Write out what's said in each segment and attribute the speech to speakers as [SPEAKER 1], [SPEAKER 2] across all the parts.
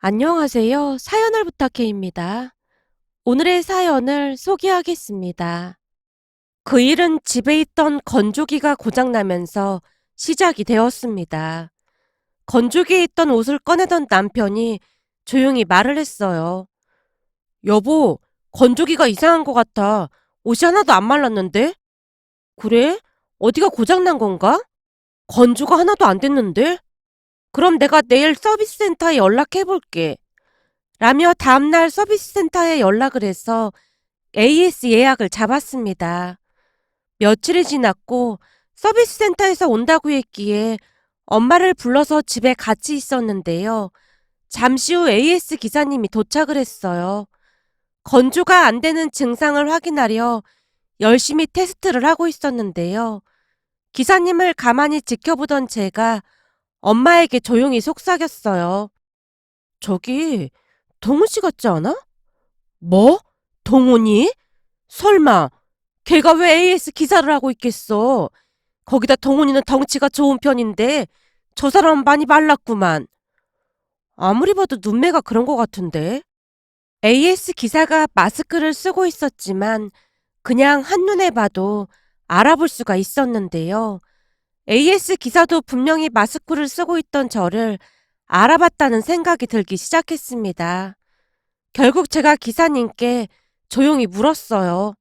[SPEAKER 1] 안녕하세요. 사연을 부탁해입니다. 오늘의 사연을 소개하겠습니다. 그 일은 집에 있던 건조기가 고장나면서 시작이 되었습니다. 건조기에 있던 옷을 꺼내던 남편이 조용히 말을 했어요. 여보, 건조기가 이상한 것 같아. 옷이 하나도 안 말랐는데? 그래? 어디가 고장난 건가? 건조가 하나도 안 됐는데? 그럼 내가 내일 서비스 센터에 연락해 볼게. 라며 다음날 서비스 센터에 연락을 해서 AS 예약을 잡았습니다. 며칠이 지났고 서비스 센터에서 온다고 했기에 엄마를 불러서 집에 같이 있었는데요. 잠시 후 AS 기사님이 도착을 했어요. 건조가 안 되는 증상을 확인하려 열심히 테스트를 하고 있었는데요. 기사님을 가만히 지켜보던 제가 엄마에게 조용히 속삭였어요. 저기 동훈 씨 같지 않아? 뭐? 동훈이? 설마 걔가 왜 AS 기사를 하고 있겠어? 거기다 동훈이는 덩치가 좋은 편인데 저 사람은 많이 말랐구만. 아무리 봐도 눈매가 그런 것 같은데. AS 기사가 마스크를 쓰고 있었지만 그냥 한눈에 봐도 알아볼 수가 있었는데요. AS 기사도 분명히 마스크를 쓰고 있던 저를 알아봤다는 생각이 들기 시작했습니다. 결국 제가 기사님께 조용히 물었어요.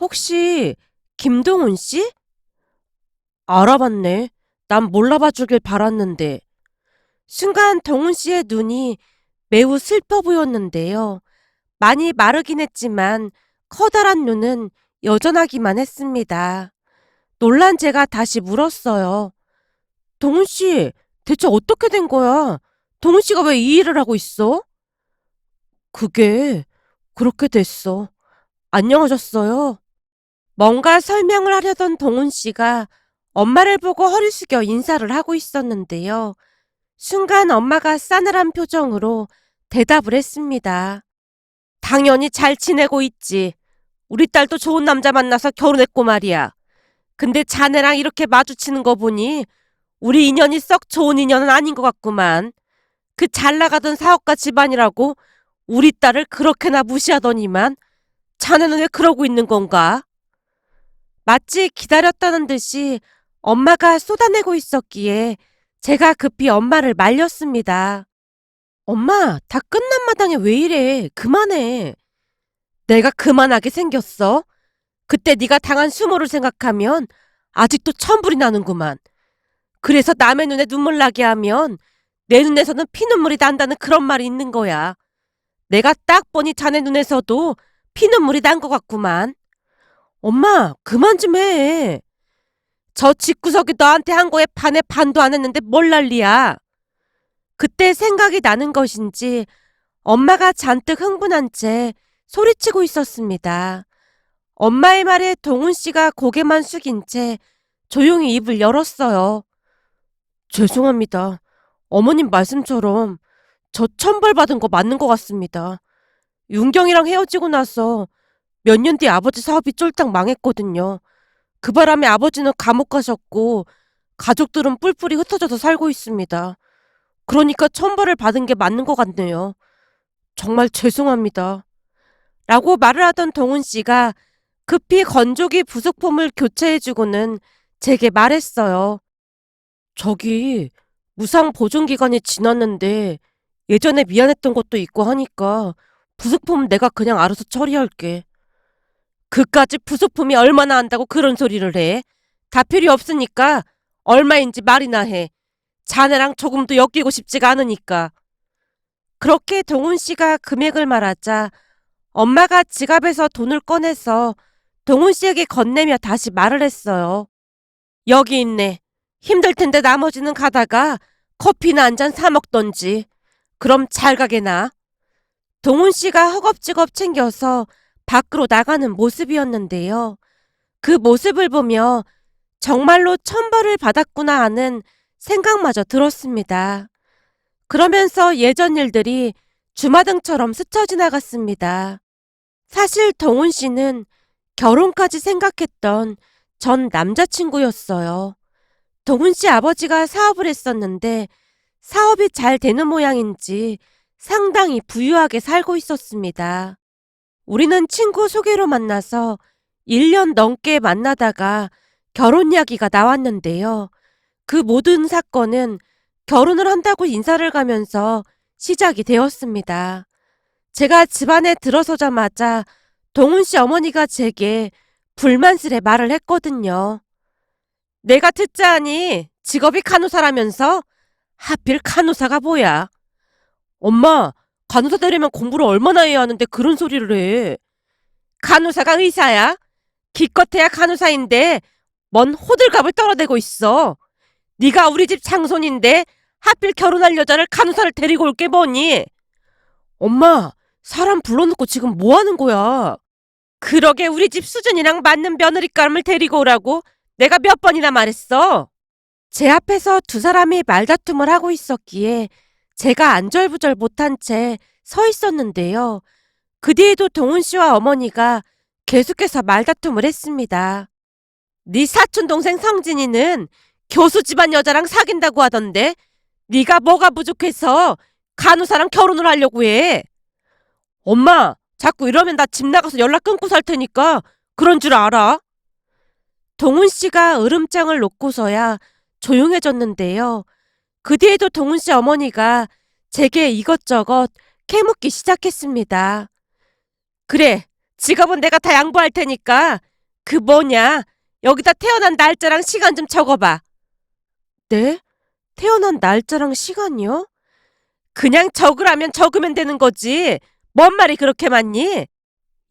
[SPEAKER 1] 혹시 김동훈 씨? 알아봤네. 난 몰라봐 주길 바랐는데. 순간 동훈 씨의 눈이 매우 슬퍼 보였는데요. 많이 마르긴 했지만 커다란 눈은 여전하기만 했습니다. 놀란 제가 다시 물었어요. 동훈 씨, 대체 어떻게 된 거야? 동훈 씨가 왜 이 일을 하고 있어? 그게 그렇게 됐어. 안녕하셨어요? 뭔가 설명을 하려던 동훈 씨가 엄마를 보고 허리 숙여 인사를 하고 있었는데요. 순간 엄마가 싸늘한 표정으로 대답을 했습니다. 당연히 잘 지내고 있지. 우리 딸도 좋은 남자 만나서 결혼했고 말이야. 근데 자네랑 이렇게 마주치는 거 보니 우리 인연이 썩 좋은 인연은 아닌 것 같구만. 그 잘 나가던 사업가 집안이라고 우리 딸을 그렇게나 무시하더니만 자네는 왜 그러고 있는 건가? 마치 기다렸다는 듯이 엄마가 쏟아내고 있었기에 제가 급히 엄마를 말렸습니다. 엄마, 다 끝난 마당에 왜 이래? 그만해. 내가 그만하게 생겼어? 그때 네가 당한 수모를 생각하면 아직도 천불이 나는구만. 그래서 남의 눈에 눈물 나게 하면 내 눈에서는 피눈물이 난다는 그런 말이 있는 거야. 내가 딱 보니 자네 눈에서도 피눈물이 난 것 같구만. 엄마, 그만 좀 해. 저 집구석이 너한테 한 거에 반에 반도 안 했는데 뭘 난리야. 그때 생각이 나는 것인지 엄마가 잔뜩 흥분한 채 소리치고 있었습니다. 엄마의 말에 동훈 씨가 고개만 숙인 채 조용히 입을 열었어요. 죄송합니다. 어머님 말씀처럼 저 천벌 받은 거 맞는 것 같습니다. 윤경이랑 헤어지고 나서 몇 년 뒤 아버지 사업이 쫄딱 망했거든요. 그 바람에 아버지는 감옥 가셨고 가족들은 뿔뿔이 흩어져서 살고 있습니다. 그러니까 천벌을 받은 게 맞는 것 같네요. 정말 죄송합니다. 라고 말을 하던 동훈 씨가 급히 건조기 부속품을 교체해주고는 제게 말했어요. 저기 무상 보존 기간이 지났는데 예전에 미안했던 것도 있고 하니까 부속품은 내가 그냥 알아서 처리할게. 그까짓 부속품이 얼마나 한다고 그런 소리를 해? 다 필요 없으니까 얼마인지 말이나 해. 자네랑 조금도 엮이고 싶지가 않으니까. 그렇게 동훈 씨가 금액을 말하자 엄마가 지갑에서 돈을 꺼내서 동훈 씨에게 건네며 다시 말을 했어요. 여기 있네. 힘들 텐데 나머지는 가다가 커피나 한 잔 사 먹던지. 그럼 잘 가게나. 동훈 씨가 허겁지겁 챙겨서 밖으로 나가는 모습이었는데요. 그 모습을 보며 정말로 천벌을 받았구나 하는 생각마저 들었습니다. 그러면서 예전 일들이 주마등처럼 스쳐 지나갔습니다. 사실 동훈 씨는 결혼까지 생각했던 전 남자친구였어요. 동훈 씨 아버지가 사업을 했었는데 사업이 잘 되는 모양인지 상당히 부유하게 살고 있었습니다. 우리는 친구 소개로 만나서 1년 넘게 만나다가 결혼 이야기가 나왔는데요. 그 모든 사건은 결혼을 한다고 인사를 가면서 시작이 되었습니다. 제가 집안에 들어서자마자 동훈 씨 어머니가 제게 불만스레 말을 했거든요. 내가 듣자하니 직업이 간호사라면서? 하필 간호사가 뭐야? 엄마, 간호사 되려면 공부를 얼마나 해야 하는데 그런 소리를 해. 간호사가 의사야? 기껏해야 간호사인데 뭔 호들갑을 떨어대고 있어. 네가 우리 집 장손인데 하필 결혼할 여자를 간호사를 데리고 올 게 뭐니? 엄마, 사람 불러놓고 지금 뭐 하는 거야? 그러게 우리 집 수준이랑 맞는 며느리감을 데리고 오라고 내가 몇 번이나 말했어. 제 앞에서 두 사람이 말다툼을 하고 있었기에 제가 안절부절 못한 채 서 있었는데요. 그 뒤에도 동훈 씨와 어머니가 계속해서 말다툼을 했습니다. 네 사촌 동생 성진이는 교수 집안 여자랑 사귄다고 하던데 네가 뭐가 부족해서 간호사랑 결혼을 하려고 해? 엄마, 자꾸 이러면 나 집 나가서 연락 끊고 살 테니까 그런 줄 알아? 동훈 씨가 으름장을 놓고서야 조용해졌는데요. 그 뒤에도 동훈 씨 어머니가 제게 이것저것 캐묻기 시작했습니다. 그래, 직업은 내가 다 양보할 테니까 그 뭐냐, 여기다 태어난 날짜랑 시간 좀 적어봐. 네? 태어난 날짜랑 시간이요? 그냥 적으라면 적으면 되는 거지. 뭔 말이 그렇게 많니?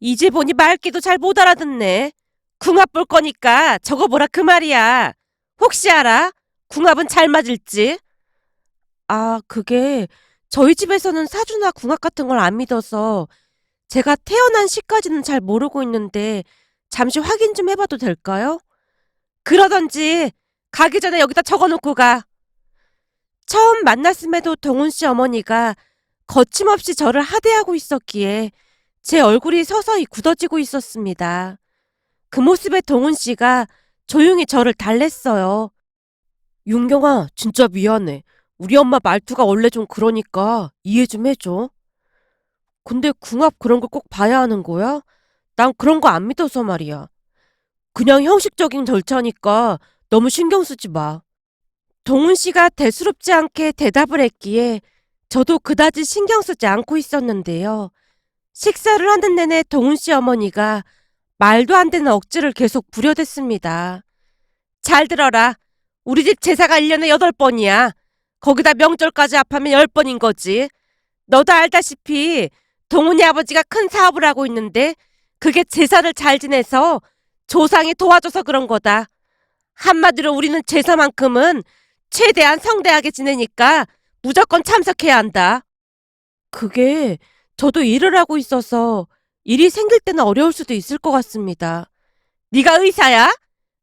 [SPEAKER 1] 이제 보니 말귀도 잘 못 알아듣네. 궁합 볼 거니까 적어보라 그 말이야. 혹시 알아? 궁합은 잘 맞을지? 아, 그게 저희 집에서는 사주나 궁합 같은 걸 안 믿어서 제가 태어난 시까지는 잘 모르고 있는데 잠시 확인 좀 해봐도 될까요? 그러던지 가기 전에 여기다 적어놓고 가. 처음 만났음에도 동훈 씨 어머니가 거침없이 저를 하대하고 있었기에 제 얼굴이 서서히 굳어지고 있었습니다. 그 모습에 동훈 씨가 조용히 저를 달랬어요. 윤경아, 진짜 미안해. 우리 엄마 말투가 원래 좀 그러니까 이해 좀 해줘. 근데 궁합 그런 걸 꼭 봐야 하는 거야? 난 그런 거 안 믿어서 말이야. 그냥 형식적인 절차니까 너무 신경 쓰지 마. 동훈 씨가 대수롭지 않게 대답을 했기에 저도 그다지 신경 쓰지 않고 있었는데요. 식사를 하는 내내 동훈 씨 어머니가 말도 안 되는 억지를 계속 부려댔습니다. 잘 들어라. 우리 집 제사가 1년에 8번이야. 거기다 명절까지 합하면 10번인 거지. 너도 알다시피 동훈이 아버지가 큰 사업을 하고 있는데 그게 제사를 잘 지내서 조상이 도와줘서 그런 거다. 한마디로 우리는 제사만큼은 최대한 성대하게 지내니까 무조건 참석해야 한다. 그게 저도 일을 하고 있어서 일이 생길 때는 어려울 수도 있을 것 같습니다. 네가 의사야?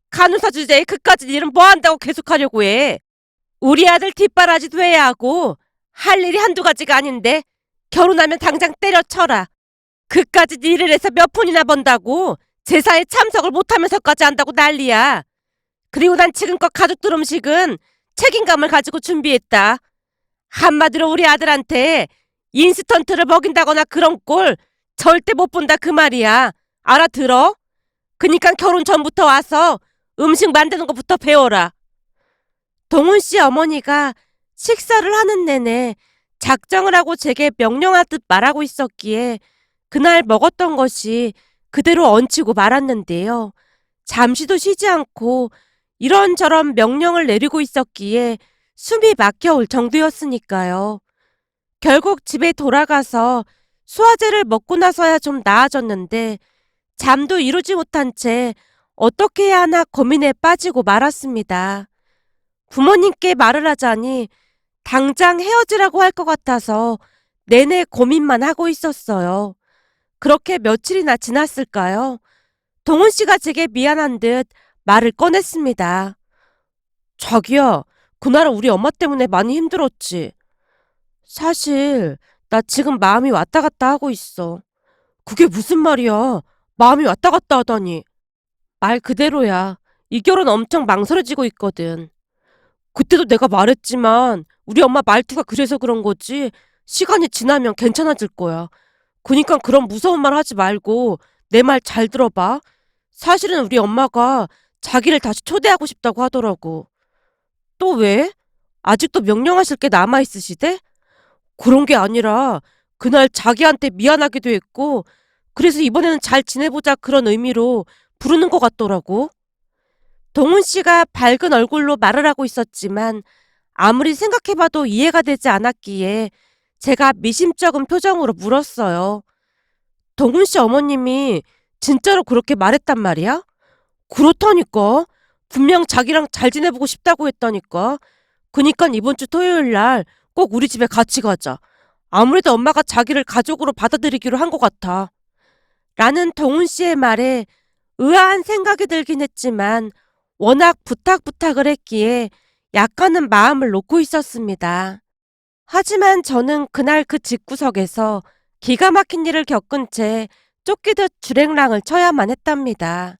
[SPEAKER 1] 간호사 주제에 그까짓 일은 뭐 한다고 계속하려고 해. 우리 아들 뒷바라지도 해야 하고 할 일이 한두 가지가 아닌데 결혼하면 당장 때려쳐라. 그까짓 일을 해서 몇 푼이나 번다고 제사에 참석을 못하면서까지 한다고 난리야. 그리고 난 지금껏 가족들 음식은 책임감을 가지고 준비했다. 한마디로 우리 아들한테 인스턴트를 먹인다거나 그런 꼴 절대 못 본다 그 말이야. 알아들어? 그니까 결혼 전부터 와서 음식 만드는 것부터 배워라. 동훈 씨 어머니가 식사를 하는 내내 작정을 하고 제게 명령하듯 말하고 있었기에 그날 먹었던 것이 그대로 얹히고 말았는데요. 잠시도 쉬지 않고 이런저런 명령을 내리고 있었기에 숨이 막혀올 정도였으니까요. 결국 집에 돌아가서 소화제를 먹고 나서야 좀 나아졌는데 잠도 이루지 못한 채 어떻게 해야 하나 고민에 빠지고 말았습니다. 부모님께 말을 하자니 당장 헤어지라고 할 것 같아서 내내 고민만 하고 있었어요. 그렇게 며칠이나 지났을까요? 동훈 씨가 제게 미안한 듯 말을 꺼냈습니다. 자기야, 그날은 우리 엄마 때문에 많이 힘들었지. 사실 나 지금 마음이 왔다 갔다 하고 있어. 그게 무슨 말이야? 마음이 왔다 갔다 하다니. 말 그대로야. 이 결혼 엄청 망설여지고 있거든. 그때도 내가 말했지만 우리 엄마 말투가 그래서 그런 거지. 시간이 지나면 괜찮아질 거야. 그니까 그런 무서운 말 하지 말고 내 말 잘 들어봐. 사실은 우리 엄마가 자기를 다시 초대하고 싶다고 하더라고. 또 왜? 아직도 명령하실 게 남아있으시대? 그런 게 아니라 그날 자기한테 미안하기도 했고 그래서 이번에는 잘 지내보자 그런 의미로 부르는 것 같더라고. 동훈 씨가 밝은 얼굴로 말을 하고 있었지만 아무리 생각해봐도 이해가 되지 않았기에 제가 미심쩍은 표정으로 물었어요. 동훈 씨 어머님이 진짜로 그렇게 말했단 말이야? 그렇다니까. 분명 자기랑 잘 지내보고 싶다고 했다니까. 그니까 이번 주 토요일 날 꼭 우리 집에 같이 가자. 아무래도 엄마가 자기를 가족으로 받아들이기로 한 것 같아. 라는 동훈 씨의 말에 의아한 생각이 들긴 했지만 워낙 부탁을 했기에 약간은 마음을 놓고 있었습니다. 하지만 저는 그날 그 집구석에서 기가 막힌 일을 겪은 채 쫓기듯 주랭랑을 쳐야만 했답니다.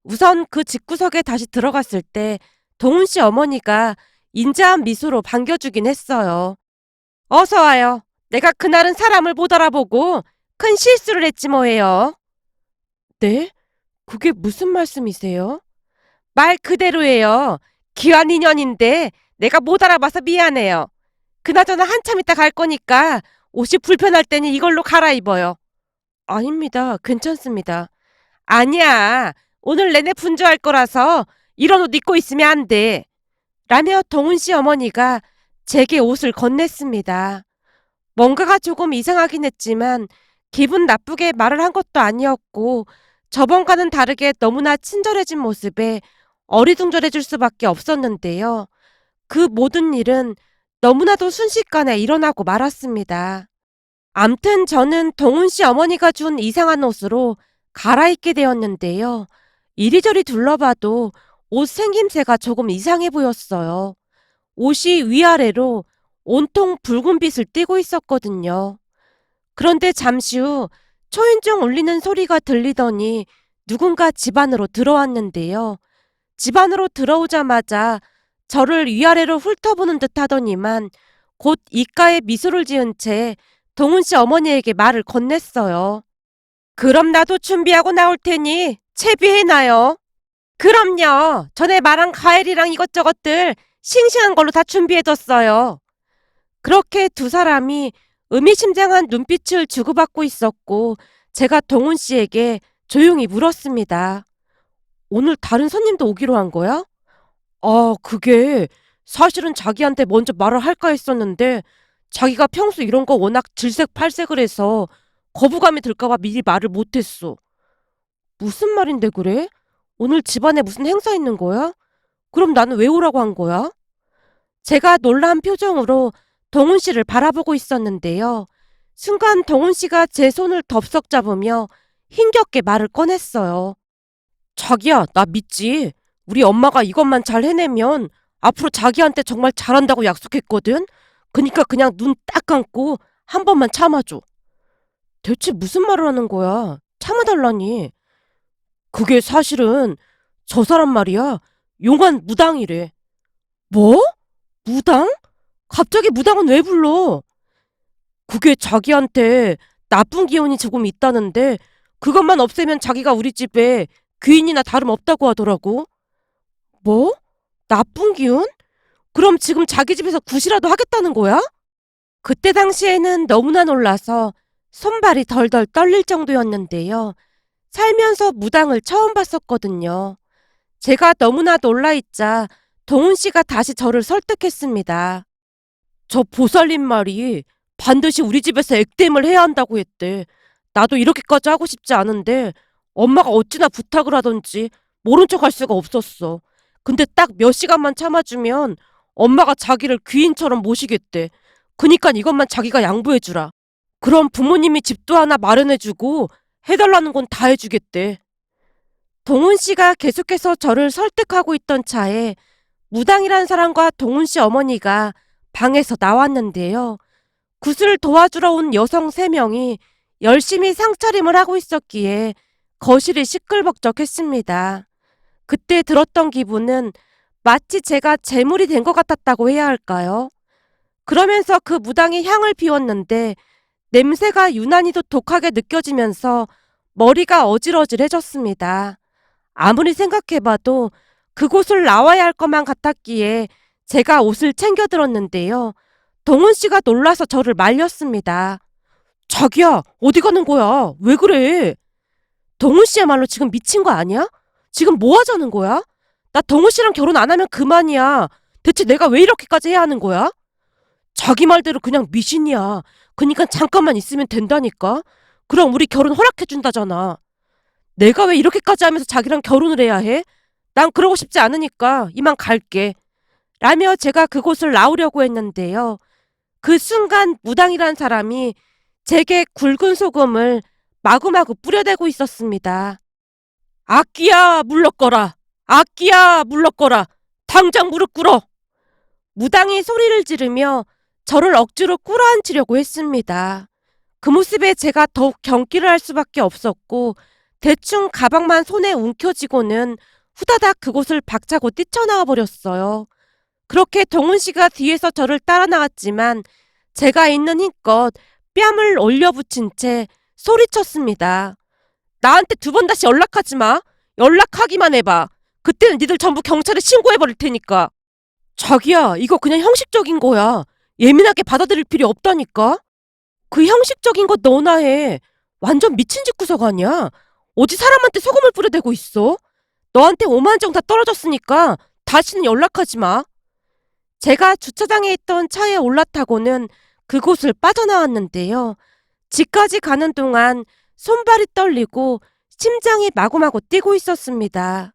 [SPEAKER 1] 우선 그 집구석에 다시 들어갔을 때 동훈 씨 어머니가 인자한 미소로 반겨주긴 했어요. 어서 와요. 내가 그날은 사람을 못 알아보고 큰 실수를 했지 뭐예요. 네? 그게 무슨 말씀이세요? 말 그대로예요. 기왕 인연인데 내가 못 알아봐서 미안해요. 그나저나 한참 있다 갈 거니까 옷이 불편할 때니 이걸로 갈아입어요. 아닙니다. 괜찮습니다. 아니야. 오늘 내내 분주할 거라서 이런 옷 입고 있으면 안 돼. 라며 동훈 씨 어머니가 제게 옷을 건넸습니다. 뭔가가 조금 이상하긴 했지만 기분 나쁘게 말을 한 것도 아니었고 저번과는 다르게 너무나 친절해진 모습에 어리둥절해질 수밖에 없었는데요. 그 모든 일은 너무나도 순식간에 일어나고 말았습니다. 암튼 저는 동훈 씨 어머니가 준 이상한 옷으로 갈아입게 되었는데요. 이리저리 둘러봐도 옷 생김새가 조금 이상해 보였어요. 옷이 위아래로 온통 붉은빛을 띠고 있었거든요. 그런데 잠시 후 초인종 울리는 소리가 들리더니 누군가 집 안으로 들어왔는데요. 집 안으로 들어오자마자 저를 위아래로 훑어보는 듯 하더니만 곧 입가에 미소를 지은 채 동훈 씨 어머니에게 말을 건넸어요. 그럼 나도 준비하고 나올 테니 채비해놔요. 그럼요. 전에 말한 과일이랑 이것저것들 싱싱한 걸로 다 준비해뒀어요. 그렇게 두 사람이 의미심장한 눈빛을 주고받고 있었고 제가 동훈 씨에게 조용히 물었습니다. 오늘 다른 손님도 오기로 한 거야? 그게 사실은 자기한테 먼저 말을 할까 했었는데 자기가 평소 이런 거 워낙 질색팔색을 해서 거부감이 들까봐 미리 말을 못했어. 무슨 말인데 그래? 오늘 집안에 무슨 행사 있는 거야? 그럼 나는 왜 오라고 한 거야? 제가 놀란 표정으로 동훈 씨를 바라보고 있었는데요. 순간 동훈 씨가 제 손을 덥석 잡으며 힘겹게 말을 꺼냈어요. 자기야, 나 믿지? 우리 엄마가 이것만 잘 해내면 앞으로 자기한테 정말 잘한다고 약속했거든? 그니까 그냥 눈 딱 감고 한 번만 참아줘. 대체 무슨 말을 하는 거야? 참아달라니. 그게 사실은 저 사람 말이야. 용한 무당이래. 뭐? 무당? 갑자기 무당은 왜 불러? 그게 자기한테 나쁜 기운이 조금 있다는데 그것만 없애면 자기가 우리 집에 귀인이나 다름없다고 하더라고. 뭐? 나쁜 기운? 그럼 지금 자기 집에서 굿이라도 하겠다는 거야? 그때 당시에는 너무나 놀라서 손발이 덜덜 떨릴 정도였는데요. 살면서 무당을 처음 봤었거든요. 제가 너무나 놀라있자 동훈 씨가 다시 저를 설득했습니다. 저 보살님 말이 반드시 우리 집에서 액땜을 해야 한다고 했대. 나도 이렇게까지 하고 싶지 않은데 엄마가 어찌나 부탁을 하던지 모른 척 할 수가 없었어. 근데 딱 몇 시간만 참아주면 엄마가 자기를 귀인처럼 모시겠대. 그니까 이것만 자기가 양보해주라. 그럼 부모님이 집도 하나 마련해주고 해달라는 건 다 해주겠대. 동훈 씨가 계속해서 저를 설득하고 있던 차에 무당이란 사람과 동훈 씨 어머니가 방에서 나왔는데요. 굿을 도와주러 온 여성 3명이 열심히 상차림을 하고 있었기에 거실이 시끌벅적했습니다. 그때 들었던 기분은 마치 제가 재물이 된 것 같았다고 해야 할까요? 그러면서 그 무당이 향을 피웠는데 냄새가 유난히도 독하게 느껴지면서 머리가 어질어질해졌습니다. 아무리 생각해봐도 그곳을 나와야 할 것만 같았기에 제가 옷을 챙겨 들었는데요. 동훈 씨가 놀라서 저를 말렸습니다. 자기야, 어디 가는 거야? 왜 그래? 동훈 씨야말로 지금 미친 거 아니야? 지금 뭐 하자는 거야? 나 동훈 씨랑 결혼 안 하면 그만이야. 대체 내가 왜 이렇게까지 해야 하는 거야? 자기 말대로 그냥 미신이야. 그니까 잠깐만 있으면 된다니까. 그럼 우리 결혼 허락해준다잖아. 내가 왜 이렇게까지 하면서 자기랑 결혼을 해야 해? 난 그러고 싶지 않으니까 이만 갈게. 라며 제가 그곳을 나오려고 했는데요. 그 순간 무당이란 사람이 제게 굵은 소금을 마구마구 뿌려대고 있었습니다. 악기야 물러거라. 악기야 물러거라. 당장 무릎 꿇어. 무당이 소리를 지르며 저를 억지로 꿇어앉히려고 했습니다. 그 모습에 제가 더욱 경기를 할 수밖에 없었고 대충 가방만 손에 움켜쥐고는 후다닥 그곳을 박차고 뛰쳐나와 버렸어요. 그렇게 동훈 씨가 뒤에서 저를 따라 나왔지만 제가 있는 힘껏 뺨을 올려붙인 채 소리쳤습니다. 나한테 두 번 다시 연락하지 마. 연락하기만 해봐. 그때는 니들 전부 경찰에 신고해버릴 테니까. 자기야, 이거 그냥 형식적인 거야. 예민하게 받아들일 필요 없다니까. 그 형식적인 거 너나 해. 완전 미친 짓구석 아니야. 어디 사람한테 소금을 뿌려대고 있어? 너한테 5만 정 다 떨어졌으니까 다시는 연락하지 마. 제가 주차장에 있던 차에 올라타고는 그곳을 빠져나왔는데요. 집까지 가는 동안 손발이 떨리고 심장이 마구마구 뛰고 있었습니다.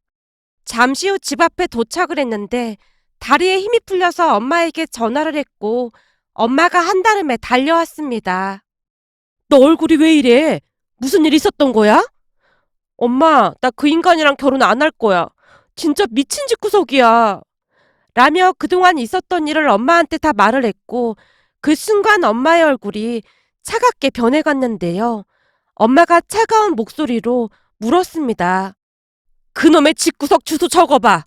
[SPEAKER 1] 잠시 후 집 앞에 도착을 했는데 다리에 힘이 풀려서 엄마에게 전화를 했고 엄마가 한달음에 달려왔습니다. 너 얼굴이 왜 이래? 무슨 일 있었던 거야? 엄마, 나 그 인간이랑 결혼 안 할 거야. 진짜 미친 짓구석이야. 라며 그동안 있었던 일을 엄마한테 다 말을 했고 그 순간 엄마의 얼굴이 차갑게 변해갔는데요. 엄마가 차가운 목소리로 물었습니다. 그놈의 집구석 주소 적어봐.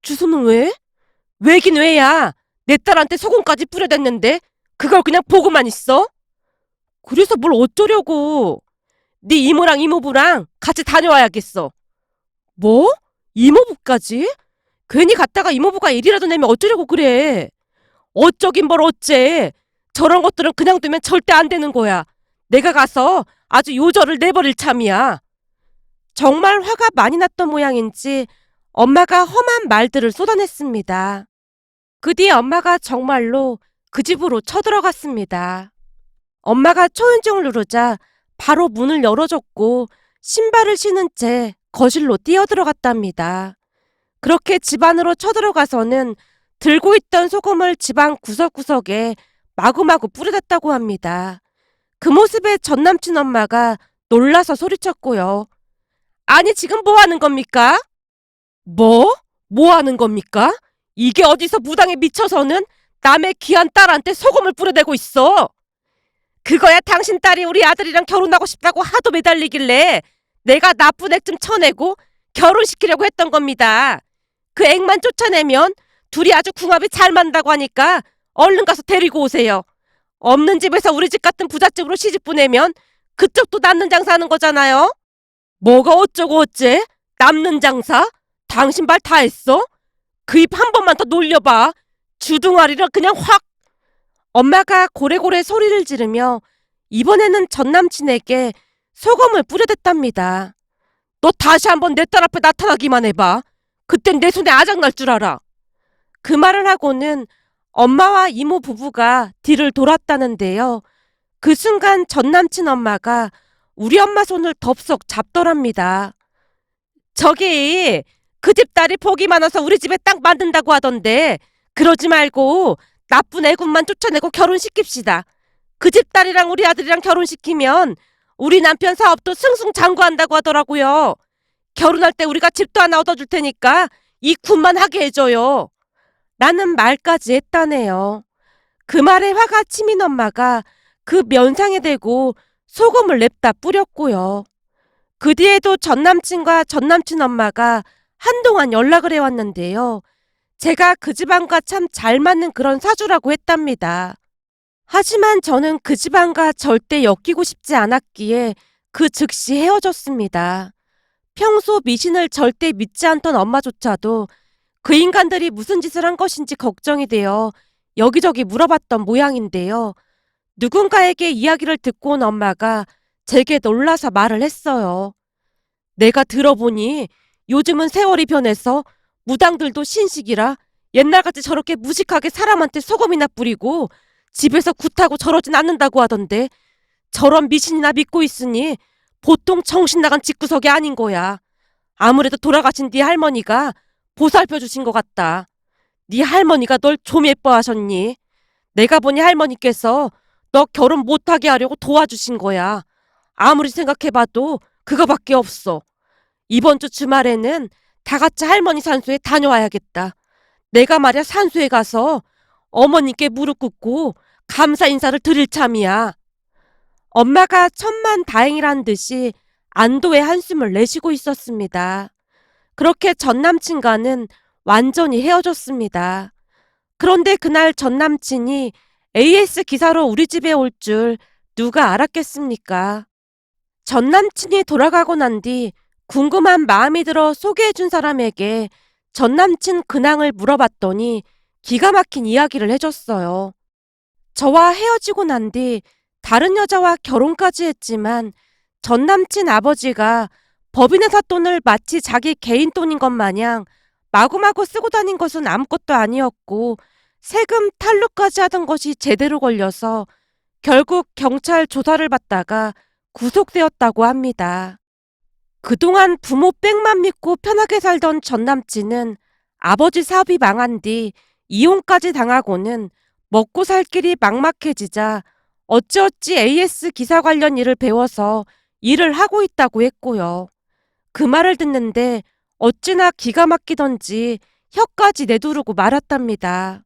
[SPEAKER 1] 주소는 왜? 왜긴 왜야. 내 딸한테 소금까지 뿌려댔는데 그걸 그냥 보고만 있어? 그래서 뭘 어쩌려고. 네 이모랑 이모부랑 같이 다녀와야겠어. 뭐? 이모부까지? 괜히 갔다가 이모부가 일이라도 내면 어쩌려고 그래. 어쩌긴 뭘 어째. 저런 것들은 그냥 두면 절대 안 되는 거야. 내가 가서 아주 요절을 내버릴 참이야. 정말 화가 많이 났던 모양인지 엄마가 험한 말들을 쏟아냈습니다. 그 뒤에 엄마가 정말로 그 집으로 쳐들어갔습니다. 엄마가 초인종을 누르자 바로 문을 열어줬고 신발을 신은 채 거실로 뛰어들어갔답니다. 그렇게 집 안으로 쳐들어가서는 들고 있던 소금을 집안 구석구석에 마구마구 뿌려댔다고 합니다. 그 모습에 전남친 엄마가 놀라서 소리쳤고요. 아니 지금 뭐 하는 겁니까? 뭐? 뭐 하는 겁니까? 이게 어디서 무당에 미쳐서는 남의 귀한 딸한테 소금을 뿌려대고 있어. 그거야 당신 딸이 우리 아들이랑 결혼하고 싶다고 하도 매달리길래 내가 나쁜 액 좀 쳐내고 결혼시키려고 했던 겁니다. 그 액만 쫓아내면 둘이 아주 궁합이 잘 맞는다고 하니까 얼른 가서 데리고 오세요. 없는 집에서 우리 집 같은 부잣집으로 시집 보내면 그쪽도 남는 장사하는 거잖아요. 뭐가 어쩌고 어째? 남는 장사? 당신 말 다 했어? 그 입 한 번만 더 놀려봐. 주둥아리를 그냥 확. 엄마가 고래고래 소리를 지르며 이번에는 전남친에게 소금을 뿌려댔답니다. 너 다시 한번 내 딸 앞에 나타나기만 해봐. 그땐 내 손에 아작 날 줄 알아. 그 말을 하고는 엄마와 이모 부부가 뒤를 돌았다는데요. 그 순간 전남친 엄마가 우리 엄마 손을 덥석 잡더랍니다. 저기 그 집 딸이 복이 많아서 우리 집에 딱 만든다고 하던데 그러지 말고 나쁜 애군만 쫓아내고 결혼시킵시다. 그 집 딸이랑 우리 아들이랑 결혼시키면 우리 남편 사업도 승승장구한다고 하더라고요. 결혼할 때 우리가 집도 하나 얻어줄 테니까 이 굿만 하게 해줘요. 라는 말까지 했다네요. 그 말에 화가 치민 엄마가 그 면상에 대고 소금을 냅다 뿌렸고요. 그 뒤에도 전남친과 전남친 엄마가 한동안 연락을 해왔는데요. 제가 그 집안과 참 잘 맞는 그런 사주라고 했답니다. 하지만 저는 그 집안과 절대 엮이고 싶지 않았기에 그 즉시 헤어졌습니다. 평소 미신을 절대 믿지 않던 엄마조차도 그 인간들이 무슨 짓을 한 것인지 걱정이 되어 여기저기 물어봤던 모양인데요. 누군가에게 이야기를 듣고 온 엄마가 제게 놀라서 말을 했어요. 내가 들어보니 요즘은 세월이 변해서 무당들도 신식이라 옛날같이 저렇게 무식하게 사람한테 소금이나 뿌리고 집에서 굿하고 저러진 않는다고 하던데 저런 미신이나 믿고 있으니 보통 정신 나간 집구석이 아닌 거야. 아무래도 돌아가신 네 할머니가 보살펴 주신 것 같다. 네 할머니가 널 좀 예뻐하셨니? 내가 보니 할머니께서 너 결혼 못하게 하려고 도와주신 거야. 아무리 생각해봐도 그거밖에 없어. 이번 주 주말에는 다 같이 할머니 산소에 다녀와야겠다. 내가 말야 산소에 가서 어머니께 무릎 꿇고 감사 인사를 드릴 참이야. 엄마가 천만 다행이란 듯이 안도의 한숨을 내쉬고 있었습니다. 그렇게 전남친과는 완전히 헤어졌습니다. 그런데 그날 전남친이 AS 기사로 우리 집에 올 줄 누가 알았겠습니까? 전남친이 돌아가고 난 뒤 궁금한 마음이 들어 소개해준 사람에게 전남친 근황을 물어봤더니 기가 막힌 이야기를 해줬어요. 저와 헤어지고 난 뒤 다른 여자와 결혼까지 했지만 전남친 아버지가 법인회사 돈을 마치 자기 개인 돈인 것 마냥 마구마구 쓰고 다닌 것은 아무것도 아니었고 세금 탈루까지 하던 것이 제대로 걸려서 결국 경찰 조사를 받다가 구속되었다고 합니다. 그동안 부모 빽만 믿고 편하게 살던 전남친은 아버지 사업이 망한 뒤 이혼까지 당하고는 먹고 살 길이 막막해지자 어찌어찌 AS 기사 관련 일을 배워서 일을 하고 있다고 했고요. 그 말을 듣는데 어찌나 기가 막히던지 혀까지 내두르고 말았답니다.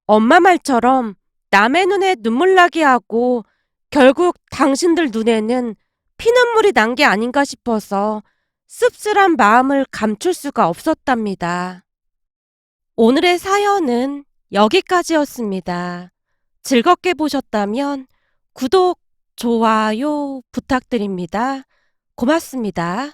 [SPEAKER 1] 엄마 말처럼 남의 눈에 눈물 나게 하고 결국 당신들 눈에는 피눈물이 난 게 아닌가 싶어서 씁쓸한 마음을 감출 수가 없었답니다. 오늘의 사연은 여기까지였습니다. 즐겁게 보셨다면 구독, 좋아요 부탁드립니다. 고맙습니다.